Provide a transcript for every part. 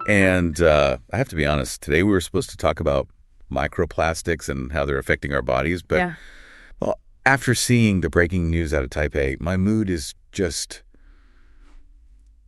And I have to be honest, today we were supposed to talk about microplastics and how they're affecting our bodies. But well, after seeing the breaking news out of Taipei, my mood is just...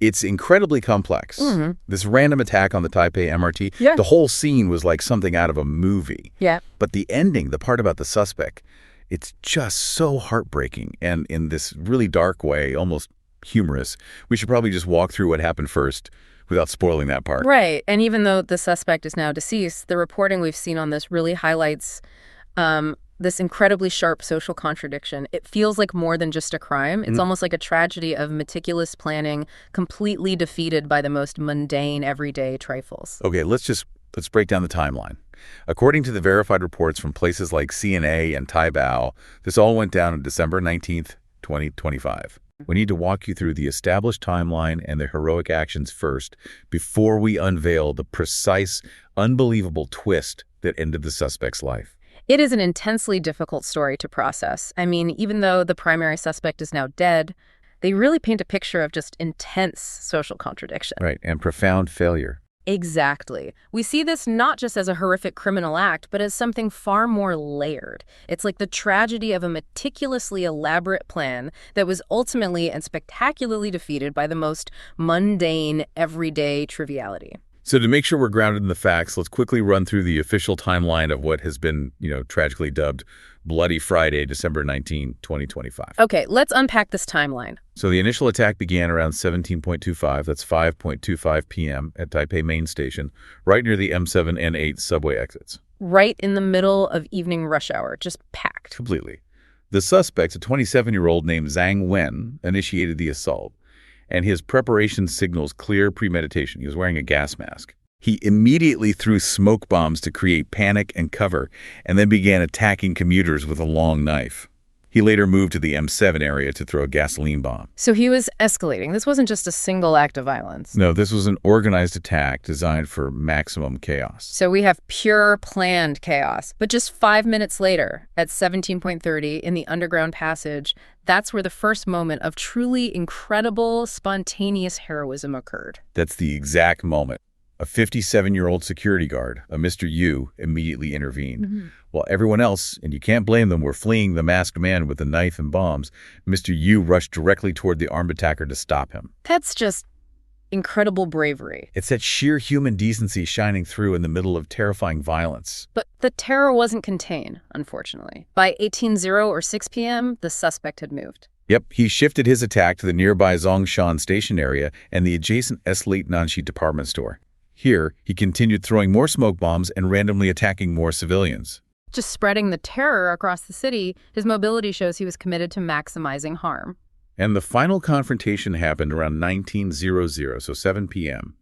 It's incredibly complex. This random attack on the Taipei MRT, the whole scene was like something out of a movie. But the ending, the part about the suspect, it's just so heartbreaking and in this really dark way, almost humorous. We should probably just walk through what happened first without spoiling that part. Right. And even though the suspect is now deceased, the reporting we've seen on this really highlights this incredibly sharp social contradiction. It feels like more than just a crime. It's almost like a tragedy of meticulous planning, completely defeated by the most mundane, everyday trifles. Okay, let's break down the timeline. According to the verified reports from places like CNA and Taibao, this all went down on December 19th, 2025. We need to walk you through the established timeline and the heroic actions first before we unveil the precise, unbelievable twist that ended the suspect's life. It is an intensely difficult story to process. I mean, even though the primary suspect is now dead, they really paint a picture of just intense social contradiction. Right, and profound failure. Exactly. We see this not just as a horrific criminal act, but as something far more layered. It's like the tragedy of a meticulously elaborate plan that was ultimately and spectacularly defeated by the most mundane, everyday triviality. So to make sure we're grounded in the facts, let's quickly run through the official timeline of what has been, tragically dubbed Bloody Friday, December 19, 2025. Okay, let's unpack this timeline. So the initial attack began around 17.25, that's 5:25 p.m. at Taipei Main Station, right near the M7 and 8 subway exits. Right in the middle of evening rush hour, just packed. Completely. The suspect, a 27-year-old named Zhang Wen, initiated the assault. And his preparation signals clear premeditation. He was wearing a gas mask. He immediately threw smoke bombs to create panic and cover, and then began attacking commuters with a long knife. He later moved to the M7 area to throw a gasoline bomb. So he was escalating. This wasn't just a single act of violence. No, this was an organized attack designed for maximum chaos. So we have pure planned chaos. But just 5 minutes later, at 17:30 in the underground passage, that's where the first moment of truly incredible, spontaneous heroism occurred. That's the exact moment. A 57-year-old security guard, a Mr. Yu, immediately intervened. While everyone else, and you can't blame them, were fleeing the masked man with a knife and bombs, Mr. Yu rushed directly toward the armed attacker to stop him. That's just incredible bravery. It's that sheer human decency shining through in the middle of terrifying violence. But the terror wasn't contained, unfortunately. By 18:00 or 6 p.m., the suspect had moved. Yep, he shifted his attack to the nearby Zongshan station area and the adjacent S-Late Nanxi department store. Here, he continued throwing more smoke bombs and randomly attacking more civilians. Just spreading the terror across the city, his mobility shows he was committed to maximizing harm. And the final confrontation happened around 19:00, so 7 p.m.,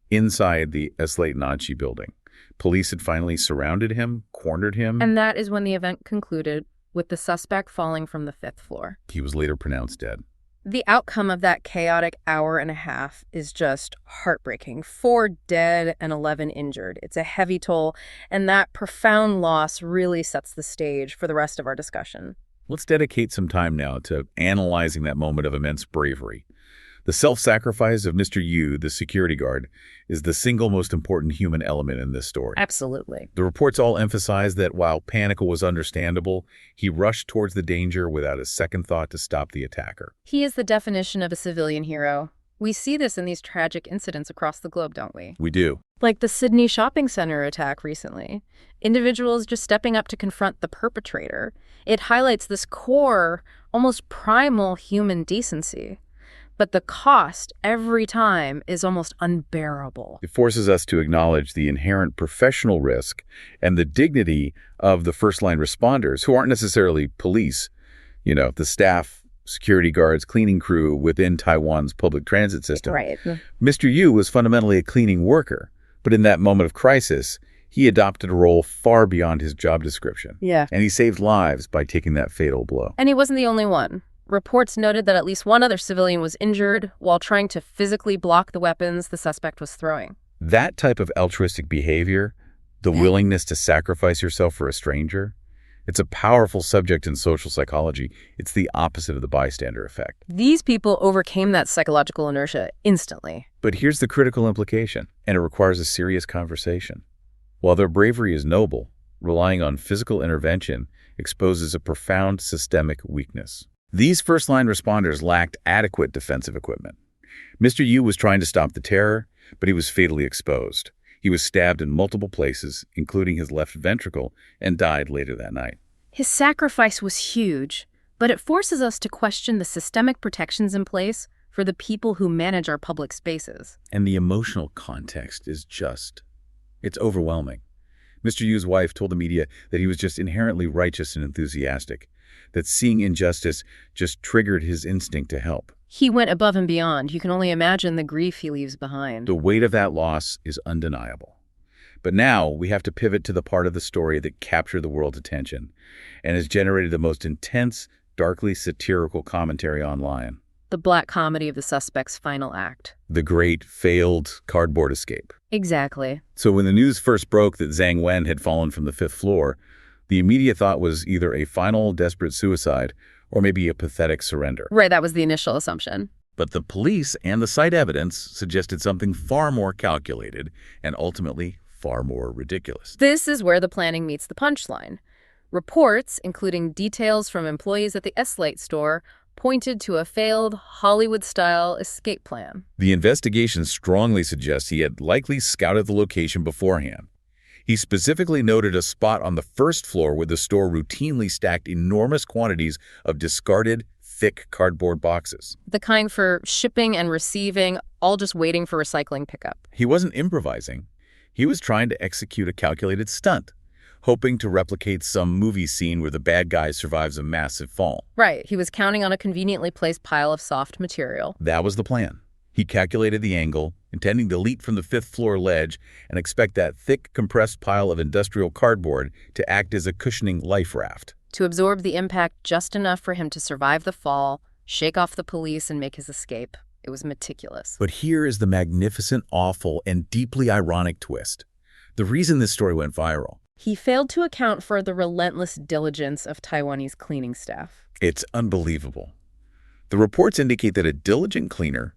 inside the S-Late Nanxi building. Police had finally surrounded him, cornered him. And that is when the event concluded, with the suspect falling from the 5th floor. He was later pronounced dead. The outcome of that chaotic hour and a half is just heartbreaking. 4 dead and 11 injured. It's a heavy toll, and that profound loss really sets the stage for the rest of our discussion. Let's dedicate some time now to analyzing that moment of immense bravery. The self-sacrifice of Mr. Yu, the security guard, is the single most important human element in this story. Absolutely. The reports all emphasize that while panic was understandable, he rushed towards the danger without a second thought to stop the attacker. He is the definition of a civilian hero. We see this in these tragic incidents across the globe, don't we? We do. Like the Sydney shopping center attack recently. Individuals just stepping up to confront the perpetrator. It highlights this core, almost primal human decency. But the cost every time is almost unbearable. It forces us to acknowledge the inherent professional risk and the dignity of the first-line responders, who aren't necessarily police, the staff, security guards, cleaning crew within Taiwan's public transit system. Right. Mr. Yu was fundamentally a cleaning worker, but in that moment of crisis, he adopted a role far beyond his job description. Yeah. And he saved lives by taking that fatal blow. And he wasn't the only one. Reports noted that at least one other civilian was injured while trying to physically block the weapons the suspect was throwing. That type of altruistic behavior, the willingness to sacrifice yourself for a stranger, It's a powerful subject in social psychology. It's the opposite of the bystander effect. These people overcame that psychological inertia instantly. But here's the critical implication, and it requires a serious conversation. While their bravery is noble, relying on physical intervention exposes a profound systemic weakness. These first-line responders lacked adequate defensive equipment. Mr. Yu was trying to stop the terror, but he was fatally exposed. He was stabbed in multiple places, including his left ventricle, and died later that night. His sacrifice was huge, but it forces us to question the systemic protections in place for the people who manage our public spaces. And the emotional context is it's overwhelming. Mr. Yu's wife told the media that he was just inherently righteous and enthusiastic, that seeing injustice just triggered his instinct to help. He went above and beyond. You can only imagine the grief he leaves behind. The weight of that loss is undeniable. But now we have to pivot to the part of the story that captured the world's attention and has generated the most intense, darkly satirical commentary online. The black comedy of the suspect's final act. The great failed cardboard escape. Exactly. So when the news first broke that Zhang Wen had fallen from the 5th floor, the immediate thought was either a final desperate suicide or maybe a pathetic surrender. Right, that was the initial assumption. But the police and the site evidence suggested something far more calculated and ultimately far more ridiculous. This is where the planning meets the punchline. Reports, including details from employees at the S-Lite store, pointed to a failed Hollywood-style escape plan. The investigation strongly suggests he had likely scouted the location beforehand. He specifically noted a spot on the 1st floor where the store routinely stacked enormous quantities of discarded, thick cardboard boxes. The kind for shipping and receiving, all just waiting for recycling pickup. He wasn't improvising. He was trying to execute a calculated stunt, hoping to replicate some movie scene where the bad guy survives a massive fall. Right. He was counting on a conveniently placed pile of soft material. That was the plan. He calculated the angle, intending to leap from the 5th floor ledge and expect that thick, compressed pile of industrial cardboard to act as a cushioning life raft. To absorb the impact just enough for him to survive the fall, shake off the police, and make his escape. It was meticulous. But here is the magnificent, awful, and deeply ironic twist. The reason this story went viral. He failed to account for the relentless diligence of Taiwanese cleaning staff. It's unbelievable. The reports indicate that a diligent cleaner,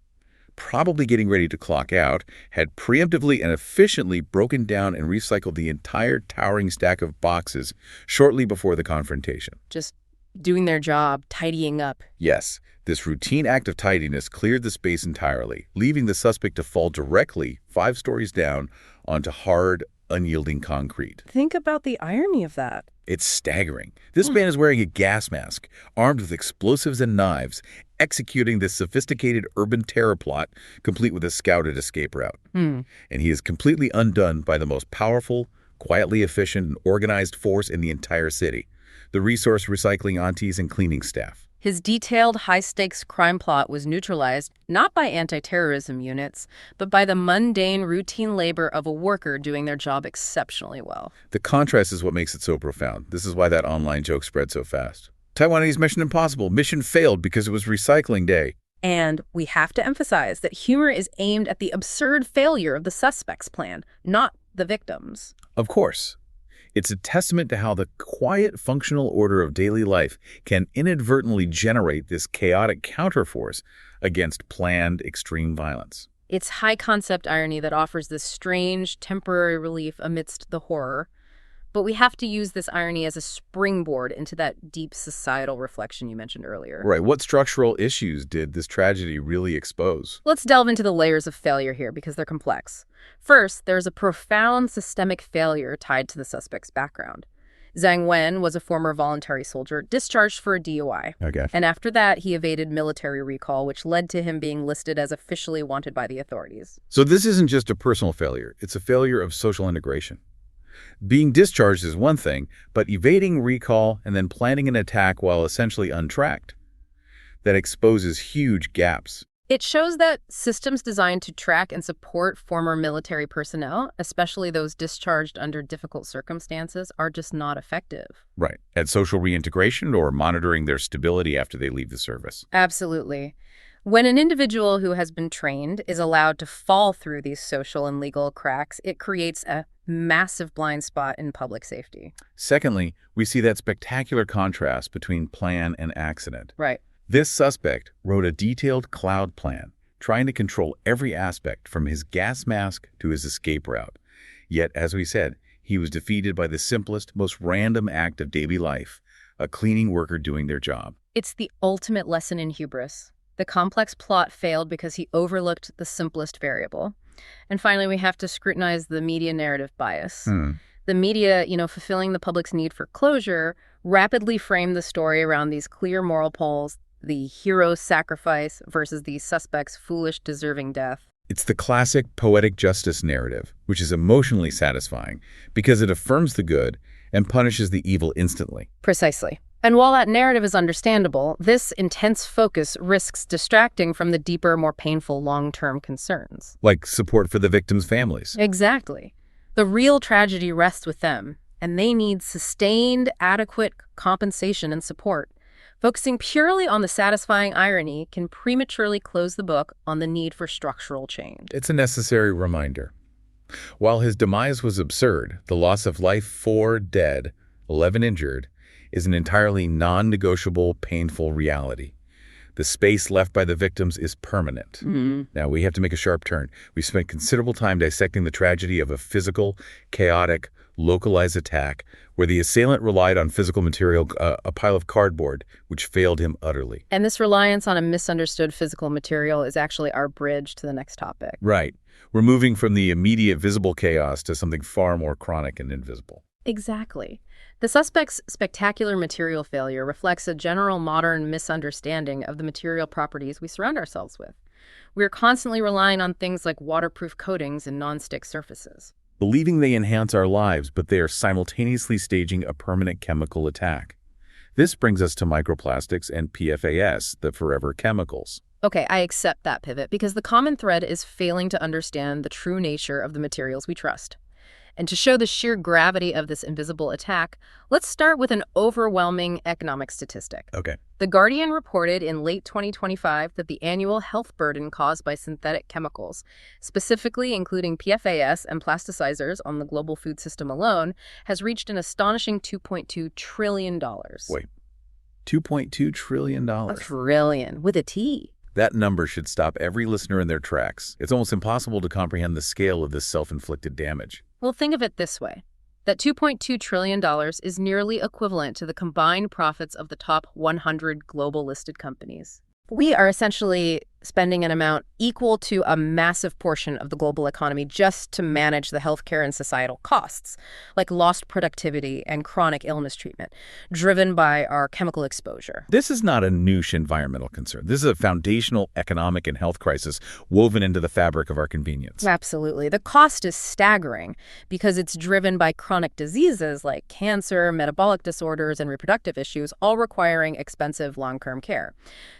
probably getting ready to clock out, had preemptively and efficiently broken down and recycled the entire towering stack of boxes shortly before the confrontation. Just doing their job, tidying up. Yes, this routine act of tidiness cleared the space entirely, leaving the suspect to fall directly 5 stories down onto hard, unyielding concrete. Think about the irony of that. It's staggering. This man is wearing a gas mask, armed with explosives and knives, executing this sophisticated urban terror plot, complete with a scouted escape route. And he is completely undone by the most powerful, quietly efficient, and organized force in the entire city, the resource recycling aunties and cleaning staff. His detailed, high-stakes crime plot was neutralized not by anti-terrorism units, but by the mundane, routine labor of a worker doing their job exceptionally well. The contrast is what makes it so profound. This is why that online joke spread so fast. Taiwanese Mission Impossible. Mission failed because it was recycling day. And we have to emphasize that humor is aimed at the absurd failure of the suspect's plan, not the victims. Of course. It's a testament to how the quiet, functional order of daily life can inadvertently generate this chaotic counterforce against planned extreme violence. It's high-concept irony that offers this strange, temporary relief amidst the horror. But we have to use this irony as a springboard into that deep societal reflection you mentioned earlier. Right. What structural issues did this tragedy really expose? Let's delve into the layers of failure here because they're complex. First, there's a profound systemic failure tied to the suspect's background. Zhang Wen was a former voluntary soldier discharged for a DUI. Okay. And after that, he evaded military recall, which led to him being listed as officially wanted by the authorities. So this isn't just a personal failure. It's a failure of social integration. Being discharged is one thing, but evading recall and then planning an attack while essentially untracked, that exposes huge gaps. It shows that systems designed to track and support former military personnel, especially those discharged under difficult circumstances, are just not effective. Right. At social reintegration or monitoring their stability after they leave the service. Absolutely. When an individual who has been trained is allowed to fall through these social and legal cracks, it creates a massive blind spot in public safety. Secondly, we see that spectacular contrast between plan and accident. Right. This suspect wrote a detailed cloud plan, trying to control every aspect from his gas mask to his escape route. Yet, as we said, he was defeated by the simplest, most random act of daily life, a cleaning worker doing their job. It's the ultimate lesson in hubris. The complex plot failed because he overlooked the simplest variable. And finally, we have to scrutinize the media narrative bias. The media, fulfilling the public's need for closure, rapidly framed the story around these clear moral poles, the hero's sacrifice versus the suspect's foolish, deserving death. It's the classic poetic justice narrative, which is emotionally satisfying because it affirms the good and punishes the evil instantly. Precisely. And while that narrative is understandable, this intense focus risks distracting from the deeper, more painful long-term concerns. Like support for the victims' families. Exactly. The real tragedy rests with them, and they need sustained, adequate compensation and support. Focusing purely on the satisfying irony can prematurely close the book on the need for structural change. It's a necessary reminder. While his demise was absurd, the loss of life, 4 dead, 11 injured, is an entirely non-negotiable, painful reality. The space left by the victims is permanent. Now, we have to make a sharp turn. We spent considerable time dissecting the tragedy of a physical, chaotic, localized attack where the assailant relied on physical material, a pile of cardboard, which failed him utterly. And this reliance on a misunderstood physical material is actually our bridge to the next topic. Right. We're moving from the immediate visible chaos to something far more chronic and invisible. Exactly. The suspect's spectacular material failure reflects a general modern misunderstanding of the material properties we surround ourselves with. We're constantly relying on things like waterproof coatings and non-stick surfaces, believing they enhance our lives, but they are simultaneously staging a permanent chemical attack. This brings us to microplastics and PFAS, the forever chemicals. Okay, I accept that pivot because the common thread is failing to understand the true nature of the materials we trust. And to show the sheer gravity of this invisible attack, let's start with an overwhelming economic statistic. Okay. The Guardian reported in late 2025 that the annual health burden caused by synthetic chemicals, specifically including PFAS and plasticizers on the global food system alone, has reached an astonishing $2.2 trillion. Wait, $2.2 trillion? A trillion, with a T. That number should stop every listener in their tracks. It's almost impossible to comprehend the scale of this self-inflicted damage. Well, think of it this way. That $2.2 trillion is nearly equivalent to the combined profits of the top 100 global listed companies. We are essentially spending an amount equal to a massive portion of the global economy just to manage the healthcare and societal costs, like lost productivity and chronic illness treatment, driven by our chemical exposure. This is not a niche environmental concern. This is a foundational economic and health crisis woven into the fabric of our convenience. Absolutely. The cost is staggering because it's driven by chronic diseases like cancer, metabolic disorders, and reproductive issues, all requiring expensive long-term care.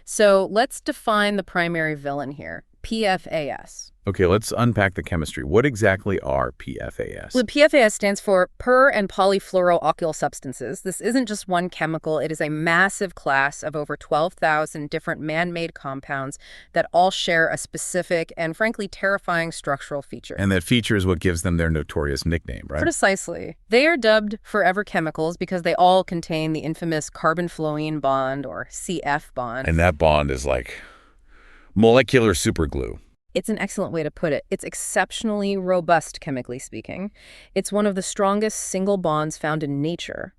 So let's define the primary villain here, PFAS. Okay, let's unpack the chemistry. What exactly are PFAS? Well, PFAS stands for per- and polyfluoroalkyl substances. This isn't just one chemical. It is a massive class of over 12,000 different man-made compounds that all share a specific and, frankly, terrifying structural feature. And that feature is what gives them their notorious nickname, right? Precisely. They are dubbed forever chemicals because they all contain the infamous carbon-fluorine bond, or CF bond. And that bond is like molecular superglue. It's an excellent way to put it. It's exceptionally robust, chemically speaking. It's one of the strongest single bonds found in nature.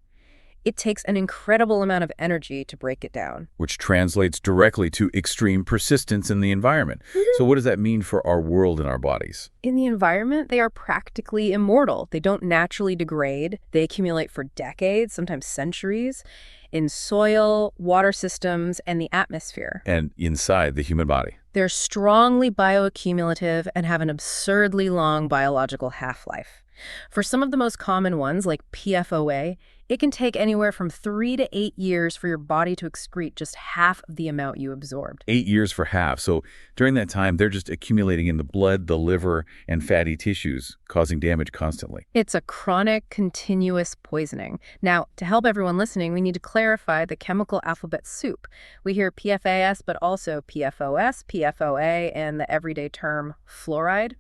It takes an incredible amount of energy to break it down. Which translates directly to extreme persistence in the environment. So what does that mean for our world and our bodies? In the environment, they are practically immortal. They don't naturally degrade. They accumulate for decades, sometimes centuries, in soil, water systems, and the atmosphere. And inside the human body. They're strongly bioaccumulative and have an absurdly long biological half-life. For some of the most common ones, like PFOA, it can take anywhere from 3 to 8 years for your body to excrete just half of the amount you absorbed. 8 years for half. So during that time, they're just accumulating in the blood, the liver, and fatty tissues, causing damage constantly. It's a chronic, continuous poisoning. Now, to help everyone listening, we need to clarify the chemical alphabet soup. We hear PFAS, but also PFOS, PFOA, and the everyday term fluoride.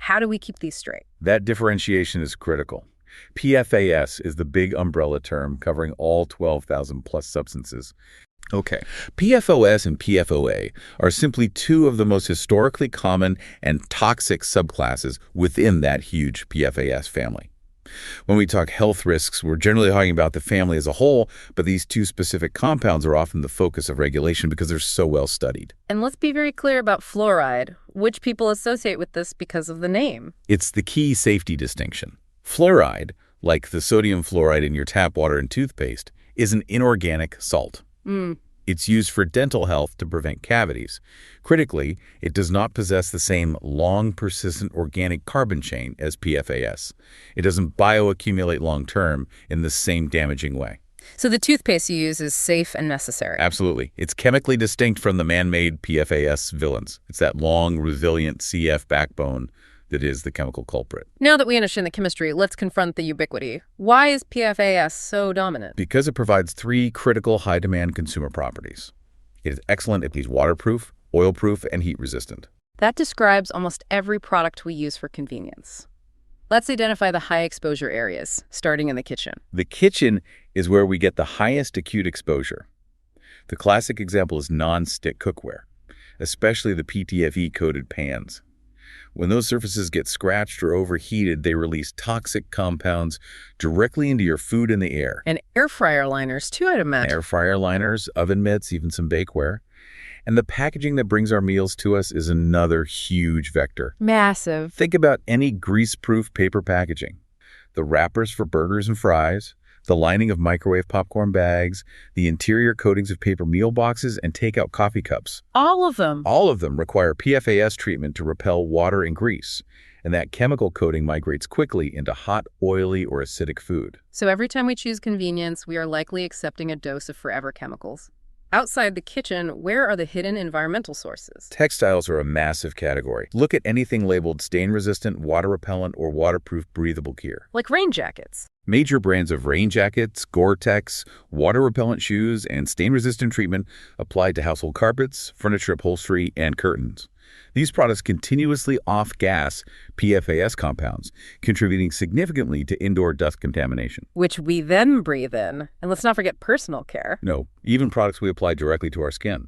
How do we keep these straight? That differentiation is critical. PFAS is the big umbrella term covering all 12,000 plus substances. Okay, PFOS and PFOA are simply two of the most historically common and toxic subclasses within that huge PFAS family. When we talk health risks, we're generally talking about the family as a whole, but these two specific compounds are often the focus of regulation because they're so well studied. And let's be very clear about fluoride, which people associate with this because of the name. It's the key safety distinction. Fluoride, like the sodium fluoride in your tap water and toothpaste, is an inorganic salt. It's used for dental health to prevent cavities. Critically, it does not possess the same long, persistent organic carbon chain as PFAS. It doesn't bioaccumulate long-term in the same damaging way. So the toothpaste you use is safe and necessary. Absolutely. It's chemically distinct from the man-made PFAS villains. It's that long, resilient CF backbone that is the chemical culprit. Now that we understand the chemistry, let's confront the ubiquity. Why is PFAS so dominant? Because it provides three critical high-demand consumer properties. It is excellent at being waterproof, oil-proof, and heat-resistant. That describes almost every product we use for convenience. Let's identify the high-exposure areas, starting in the kitchen. The kitchen is where we get the highest acute exposure. The classic example is non-stick cookware, especially the PTFE-coated pans. When those surfaces get scratched or overheated, they release toxic compounds directly into your food and the air. And air fryer liners, too, I'd imagine. Air fryer liners, oven mitts, even some bakeware. And the packaging that brings our meals to us is another huge vector. Massive. Think about any grease-proof paper packaging. The wrappers for burgers and fries, the lining of microwave popcorn bags, the interior coatings of paper meal boxes, and takeout coffee cups. All of them? All of them require PFAS treatment to repel water and grease, and that chemical coating migrates quickly into hot, oily, or acidic food. So every time we choose convenience, we are likely accepting a dose of forever chemicals. Outside the kitchen, where are the hidden environmental sources? Textiles are a massive category. Look at anything labeled stain-resistant, water-repellent, or waterproof breathable gear. Like rain jackets. Major brands of rain jackets, Gore-Tex, water-repellent shoes, and stain-resistant treatment applied to household carpets, furniture upholstery, and curtains. These products continuously off-gas PFAS compounds, contributing significantly to indoor dust contamination. Which we then breathe in. And let's not forget personal care. No, even products we apply directly to our skin.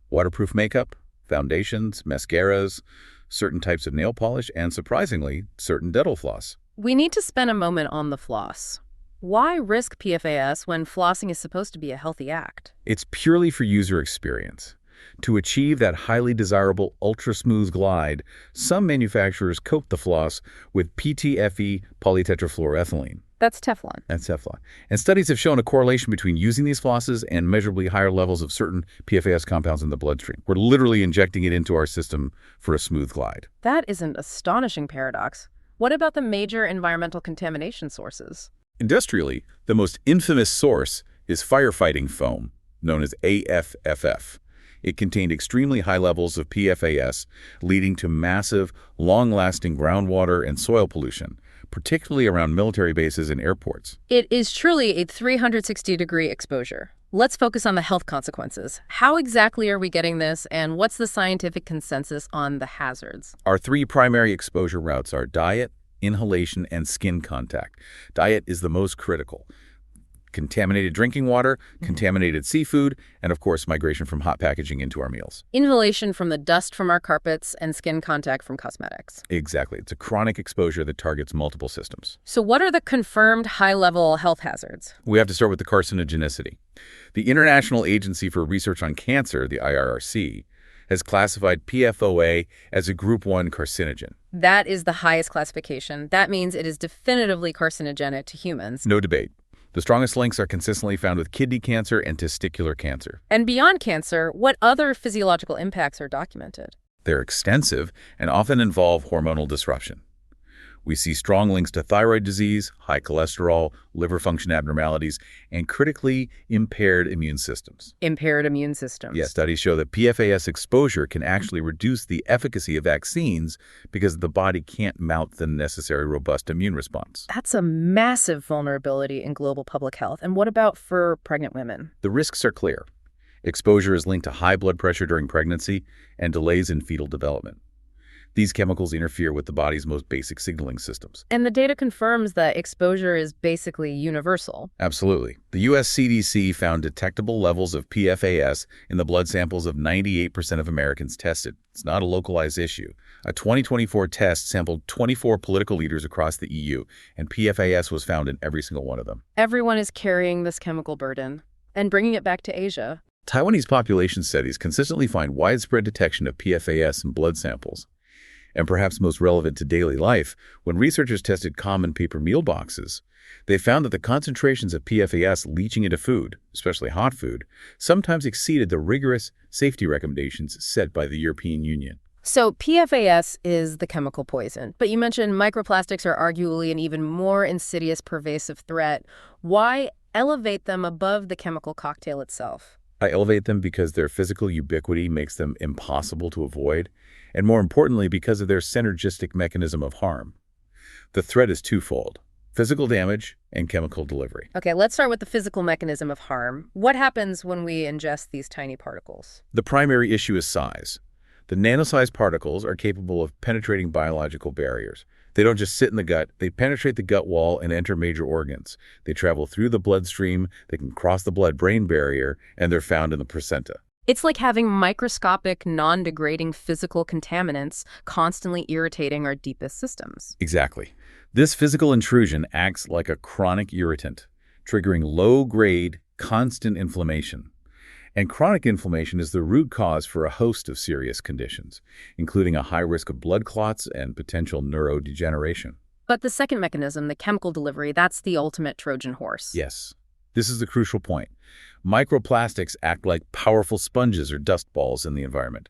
Waterproof makeup, foundations, mascaras, certain types of nail polish, and surprisingly, certain dental floss. We need to spend a moment on the floss. Why risk PFAS when flossing is supposed to be a healthy act? It's purely for user experience. To achieve that highly desirable ultra-smooth glide, some manufacturers coat the floss with PTFE polytetrafluoroethylene. That's Teflon. That's Teflon. And studies have shown a correlation between using these flosses and measurably higher levels of certain PFAS compounds in the bloodstream. We're literally injecting it into our system for a smooth glide. That is an astonishing paradox. What about the major environmental contamination sources? Industrially, the most infamous source is firefighting foam, known as AFFF. It contained extremely high levels of PFAS, leading to massive, long-lasting groundwater and soil pollution, particularly around military bases and airports. It is truly a 360-degree exposure. Let's focus on the health consequences. How exactly are we getting this, and what's the scientific consensus on the hazards? Our three primary exposure routes are diet, inhalation, and skin contact. Diet is the most critical. Contaminated drinking water, contaminated seafood, and of course, migration from hot packaging into our meals. Inhalation from the dust from our carpets and skin contact from cosmetics. Exactly. It's a chronic exposure that targets multiple systems. So what are the confirmed high-level health hazards? We have to start with the carcinogenicity. The International Agency for Research on Cancer, the IRRC, has classified PFOA as a Group 1 carcinogen. That is the highest classification. That means it is definitively carcinogenic to humans. No debate. The strongest links are consistently found with kidney cancer and testicular cancer. And beyond cancer, what other physiological impacts are documented? They're extensive and often involve hormonal disruption. We see strong links to thyroid disease, high cholesterol, liver function abnormalities, and critically impaired immune systems. Impaired immune systems. Yes, studies show that PFAS exposure can actually reduce the efficacy of vaccines because the body can't mount the necessary robust immune response. That's a massive vulnerability in global public health. And what about for pregnant women? The risks are clear. Exposure is linked to high blood pressure during pregnancy and delays in fetal development. These chemicals interfere with the body's most basic signaling systems. And the data confirms that exposure is basically universal. Absolutely. The U.S. CDC found detectable levels of PFAS in the blood samples of 98% of Americans tested. It's not a localized issue. A 2024 test sampled 24 political leaders across the EU, and PFAS was found in every single one of them. Everyone is carrying this chemical burden and bringing it back to Asia. Taiwanese population studies consistently find widespread detection of PFAS in blood samples. And perhaps most relevant to daily life, when researchers tested common paper meal boxes, they found that the concentrations of PFAS leaching into food, especially hot food, sometimes exceeded the rigorous safety recommendations set by the European Union. So PFAS is the chemical poison, but you mentioned microplastics are arguably an even more insidious, pervasive threat. Why elevate them above the chemical cocktail itself? I elevate them because their physical ubiquity makes them impossible to avoid, and more importantly, because of their synergistic mechanism of harm. The threat is twofold: physical damage and chemical delivery. Okay, let's start with the physical mechanism of harm. What happens when we ingest these tiny particles? The primary issue is size. The nano-sized particles are capable of penetrating biological barriers. They don't just sit in the gut, they penetrate the gut wall and enter major organs. They travel through the bloodstream, they can cross the blood-brain barrier, and they're found in the placenta. It's like having microscopic, non-degrading physical contaminants constantly irritating our deepest systems. Exactly. This physical intrusion acts like a chronic irritant, triggering low-grade, constant inflammation. And chronic inflammation is the root cause for a host of serious conditions, including a high risk of blood clots and potential neurodegeneration. But the second mechanism, the chemical delivery, that's the ultimate Trojan horse. Yes. This is the crucial point. Microplastics act like powerful sponges or dust balls in the environment.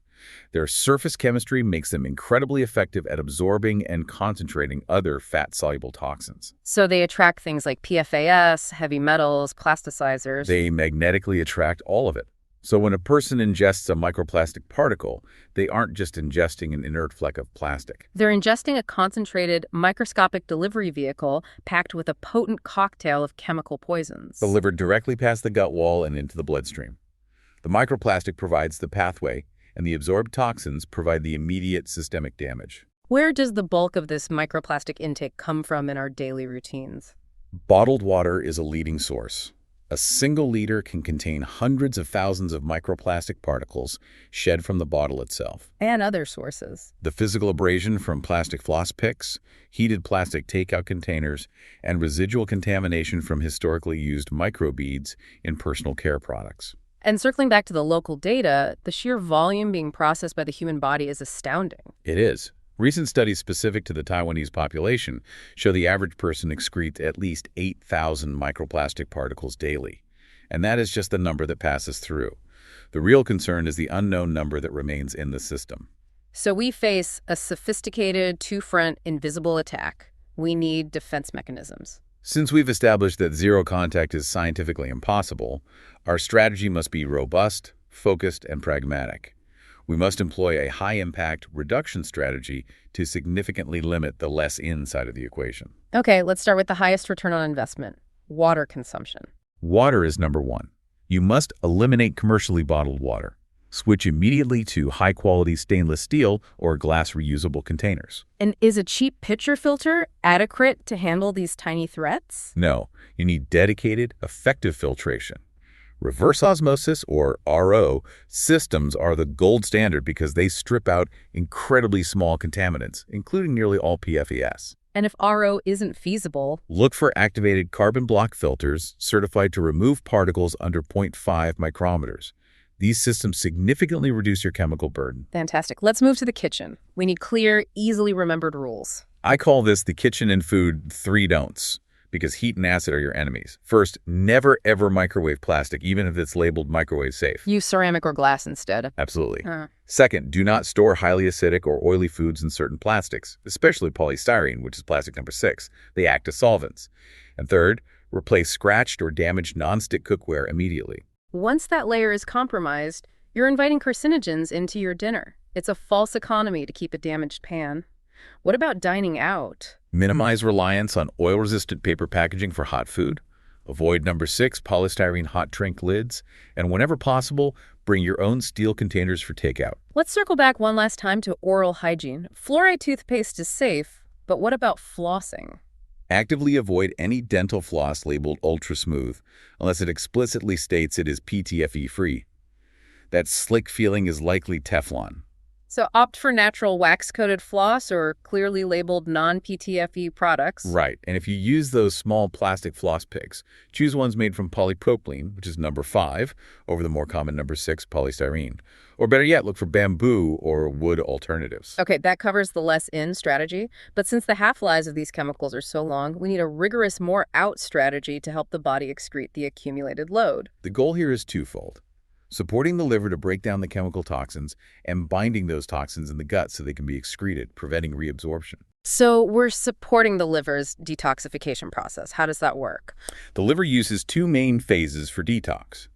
Their surface chemistry makes them incredibly effective at absorbing and concentrating other fat-soluble toxins. So they attract things like PFAS, heavy metals, plasticizers. They magnetically attract all of it. So when a person ingests a microplastic particle, they aren't just ingesting an inert fleck of plastic. They're ingesting a concentrated, microscopic delivery vehicle packed with a potent cocktail of chemical poisons. Delivered directly past the gut wall and into the bloodstream. The microplastic provides the pathway, and the absorbed toxins provide the immediate systemic damage. Where does the bulk of this microplastic intake come from in our daily routines? Bottled water is a leading source. A single liter can contain hundreds of thousands of microplastic particles shed from the bottle itself. And other sources. The physical abrasion from plastic floss picks, heated plastic takeout containers, and residual contamination from historically used microbeads in personal care products. And circling back to the local data, the sheer volume being processed by the human body is astounding. It is. Recent studies specific to the Taiwanese population show the average person excretes at least 8,000 microplastic particles daily. And that is just the number that passes through. The real concern is the unknown number that remains in the system. So we face a sophisticated, two-front, invisible attack. We need defense mechanisms. Since we've established that zero contact is scientifically impossible, our strategy must be robust, focused, and pragmatic. We must employ a high-impact reduction strategy to significantly limit the less-in side of the equation. Okay, let's start with the highest return on investment, water consumption. Water is number one. You must eliminate commercially bottled water. Switch immediately to high-quality stainless steel or glass reusable containers. And is a cheap pitcher filter adequate to handle these tiny threats? No, you need dedicated, effective filtration. Reverse osmosis, or RO, systems are the gold standard because they strip out incredibly small contaminants, including nearly all PFAS. And if RO isn't feasible, look for activated carbon block filters certified to remove particles under 0.5 micrometers. These systems significantly reduce your chemical burden. Fantastic. Let's move to the kitchen. We need clear, easily remembered rules. I call this the kitchen and food 3 don'ts. Because heat and acid are your enemies. First, never ever microwave plastic, even if it's labeled microwave safe. Use ceramic or glass instead. Absolutely. Second, do not store highly acidic or oily foods in certain plastics, especially polystyrene, which is plastic number 6. They act as solvents. And third, replace scratched or damaged nonstick cookware immediately. Once that layer is compromised, you're inviting carcinogens into your dinner. It's a false economy to keep a damaged pan. What about dining out? Minimize reliance on oil-resistant paper packaging for hot food. Avoid number 6, polystyrene hot drink lids. And whenever possible, bring your own steel containers for takeout. Let's circle back one last time to oral hygiene. Fluoride toothpaste is safe, but what about flossing? Actively avoid any dental floss labeled ultra smooth unless it explicitly states it is PTFE-free. That slick feeling is likely Teflon. So opt for natural wax-coated floss or clearly labeled non-PTFE products. Right. And if you use those small plastic floss picks, choose ones made from polypropylene, which is number 5, over the more common number 6, polystyrene. Or better yet, look for bamboo or wood alternatives. Okay, that covers the less in strategy. But since the half-lives of these chemicals are so long, we need a rigorous more out strategy to help the body excrete the accumulated load. The goal here is twofold. Supporting the liver to break down the chemical toxins and binding those toxins in the gut so they can be excreted, preventing reabsorption. So we're supporting the liver's detoxification process. How does that work? The liver uses 2 main phases for detox.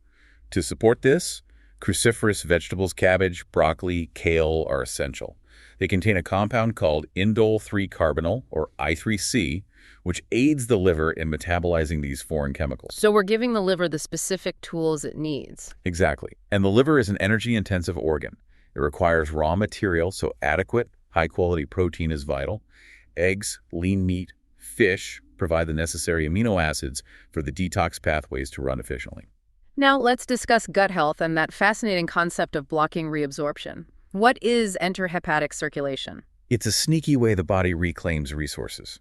To support this, cruciferous vegetables, cabbage, broccoli, kale are essential. They contain a compound called indole-3-carbonyl, or I3C, which aids the liver in metabolizing these foreign chemicals. So we're giving the liver the specific tools it needs. Exactly. And the liver is an energy-intensive organ. It requires raw material, so adequate, high-quality protein is vital. Eggs, lean meat, fish provide the necessary amino acids for the detox pathways to run efficiently. Now let's discuss gut health and that fascinating concept of blocking reabsorption. What is enterohepatic circulation? It's a sneaky way the body reclaims resources.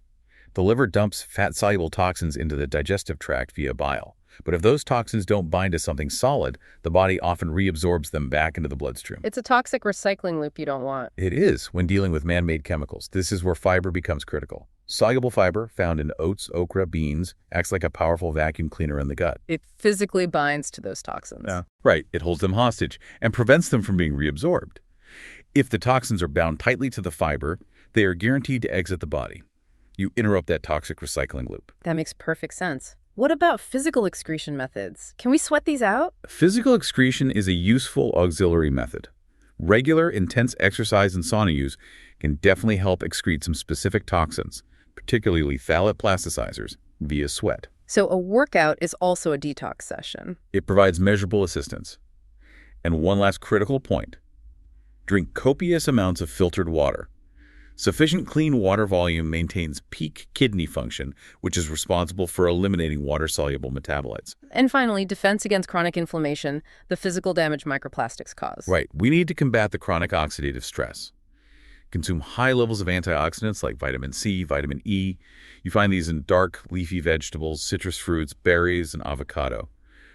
The liver dumps fat-soluble toxins into the digestive tract via bile. But if those toxins don't bind to something solid, the body often reabsorbs them back into the bloodstream. It's a toxic recycling loop you don't want. It is when dealing with man-made chemicals. This is where fiber becomes critical. Soluble fiber, found in oats, okra, beans, acts like a powerful vacuum cleaner in the gut. It physically binds to those toxins. Yeah. Right. It holds them hostage and prevents them from being reabsorbed. If the toxins are bound tightly to the fiber, they are guaranteed to exit the body. You interrupt that toxic recycling loop. That makes perfect sense. What about physical excretion methods? Can we sweat these out? Physical excretion is a useful auxiliary method. Regular, intense exercise and sauna use can definitely help excrete some specific toxins, particularly phthalate plasticizers, via sweat. So a workout is also a detox session. It provides measurable assistance. And one last critical point. Drink copious amounts of filtered water. Sufficient clean water volume maintains peak kidney function, which is responsible for eliminating water-soluble metabolites. And finally, defense against chronic inflammation, the physical damage microplastics cause. Right. We need to combat the chronic oxidative stress. Consume high levels of antioxidants like vitamin C, vitamin E. You find these in dark, leafy vegetables, citrus fruits, berries, and avocado.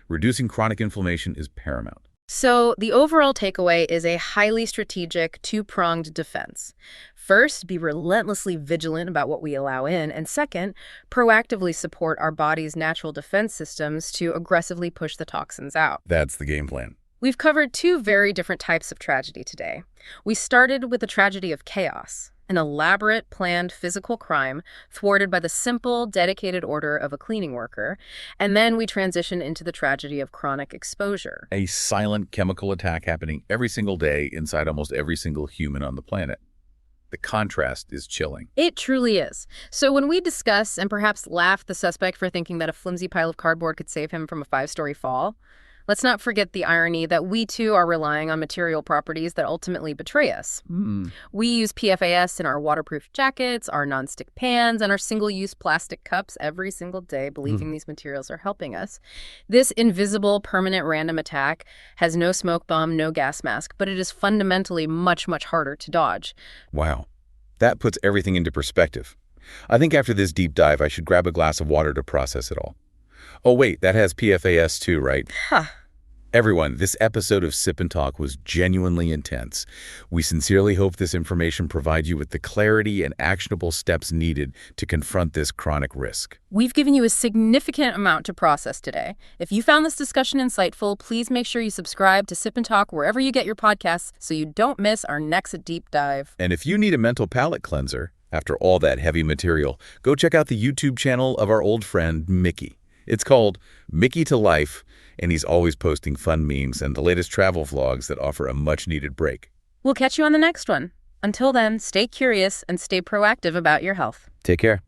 Reducing chronic inflammation is paramount. So the overall takeaway is a highly strategic, two-pronged defense. First, be relentlessly vigilant about what we allow in, and second, proactively support our body's natural defense systems to aggressively push the toxins out. That's the game plan. We've covered 2 very different types of tragedy today. We started with the tragedy of chaos, an elaborate, planned physical crime thwarted by the simple, dedicated order of a cleaning worker. And then we transitioned into the tragedy of chronic exposure. A silent chemical attack happening every single day inside almost every single human on the planet. The contrast is chilling. It truly is. So when we discuss and perhaps laugh the suspect for thinking that a flimsy pile of cardboard could save him from a 5-story fall, let's not forget the irony that we, too, are relying on material properties that ultimately betray us. We use PFAS in our waterproof jackets, our nonstick pans, and our single-use plastic cups every single day, believing these materials are helping us. This invisible, permanent, random attack has no smoke bomb, no gas mask, but it is fundamentally much, much harder to dodge. Wow. That puts everything into perspective. I think after this deep dive, I should grab a glass of water to process it all. Oh, wait, that has PFAS too, right? Huh. Everyone, this episode of Sip and Talk was genuinely intense. We sincerely hope this information provides you with the clarity and actionable steps needed to confront this chronic risk. We've given you a significant amount to process today. If you found this discussion insightful, please make sure you subscribe to Sip and Talk wherever you get your podcasts so you don't miss our next deep dive. And if you need a mental palate cleanser, after all that heavy material, go check out the YouTube channel of our old friend, Mickey. It's called Mickytolife, and he's always posting fun memes and the latest travel vlogs that offer a much-needed break. We'll catch you on the next one. Until then, stay curious and stay proactive about your health. Take care.